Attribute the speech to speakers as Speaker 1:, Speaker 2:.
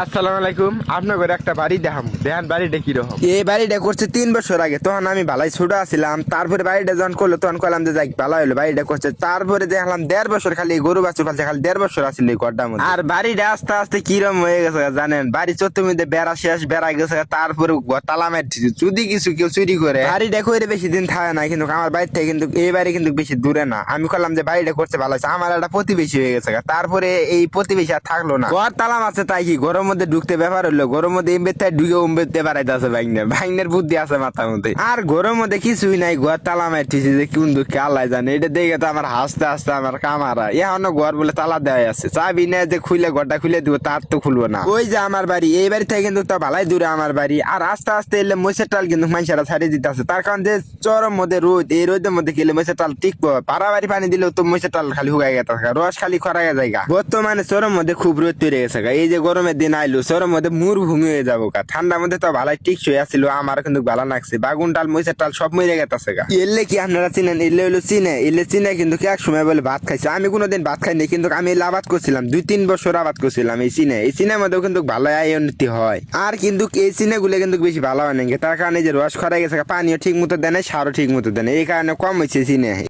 Speaker 1: আসসালামু আলাইকুম। আপনার ঘরে একটা বাড়ি দেখাম, দেখান বাড়িটা কিরকম। এই বাড়িটা করছে 3 বছর আগে, তখন আমি ভালাই ছোট আছিলাম। তারপরে বাড়িটা যখন করলো তখন করলাম যে যাই ভালো হলো, বাড়িটা করছে। তারপরে দেখলাম 1.5 বছর খালি গরু বাছুর পালছে, খালি 1.5 বছর আসলে এই ঘরটার মধ্যে। আর বাড়িটা আস্তে আস্তে কিরম হয়ে গেছে জানেন, বাড়ি চত্বর মধ্যে বেড়া শেষ, বেড়া গেছে। তারপরে তালা মারছে, যদি কিছু কেউ চুরি করে বাড়িটা করে বেশি দিন থাকে না। কিন্তু আমার বাড়ি থেকে কিন্তু এই বাড়ি কিন্তু বেশি দূরে না। আমি করলাম যে বাড়িটা করছে ভালো হয়েছে, আমার একটা প্রতিবেশী হয়ে গেছে। তারপরে এই প্রতিবেশী আর থাকলো না, ঘর তালা মারছে। তাই কি ঘরের মধ্যে ঢুকতে ব্যাপার হলো, ঘরের মধ্যে এমবেতে ঢুকে উম্বেতে বেড়াইতে আছে। ভাইনের বুদ্ধি আছে মাথার মধ্যে। আর ঘরের মধ্যে কিছুই নাই, ঘর তালা মারতেছি যে কোন দুঃখে আল্লাহ জানে। এটা দেখে তো আমার হাসতে হাসতে আমার কামারা এখনো ঘর বলে তালা দেওয়া আছে, চাবি নেই যে খুলে ঘরটা খুলে দিব, তার তো খুলবো না। ওই যে আমার বাড়ি, এই বাড়ি থেকে কিন্তু তো ভালাই দূরে আমার বাড়ি। আর আস্তে আস্তে এলে মহিষের টাল কিন্তু মানুষেরা ছাড়িয়ে দিতে আছে, তার কারণ যে চরম মধ্যে রোদ, এই রোদের মধ্যে গেলে মহিষের টাল টিকবো। পাড়াবাড়ি পানি দিলেও তো মহিষের টাল খালি হুগাই গেছে, রস খালি খরাই জায়গা। বর্তমানে চরম মধ্যে খুব রোদ তৈরি গেছে। এই যে গরমের দিন আইলো, চরম মধ্যে মরুভূমি হয়ে যাবো। ঠান্ডার মধ্যে তো ভালাই টিকসই আসছিল, আমার কিন্তু ভালো লাগছে। বাগুন টাল মহিষের টাল সব মরে গেছে। এলে কি আপনারা চিনেন, এলে হলো চিনে, এলে চিনে কিন্তু এক সময় বলে ভাত খাইছে। আমি কোনোদিন ভাত খাইনি, কিন্তু আমি আবাদ করছিলাম 2-3 বছর আবাদ করছিলাম এই চিনে। এই চিনের মধ্যেও কিন্তু ভালো আয় উন্নতি হয়। আর কিন্তু এই চিনে গুলো কিন্তু বেশি ভালো হয় না, তার কারণে যে রস খরাই গেছে, পানিও ঠিক মতো দেয় না, সারও ঠিক মতো দেয় না, এই কারণে কম হয়েছে চিনে।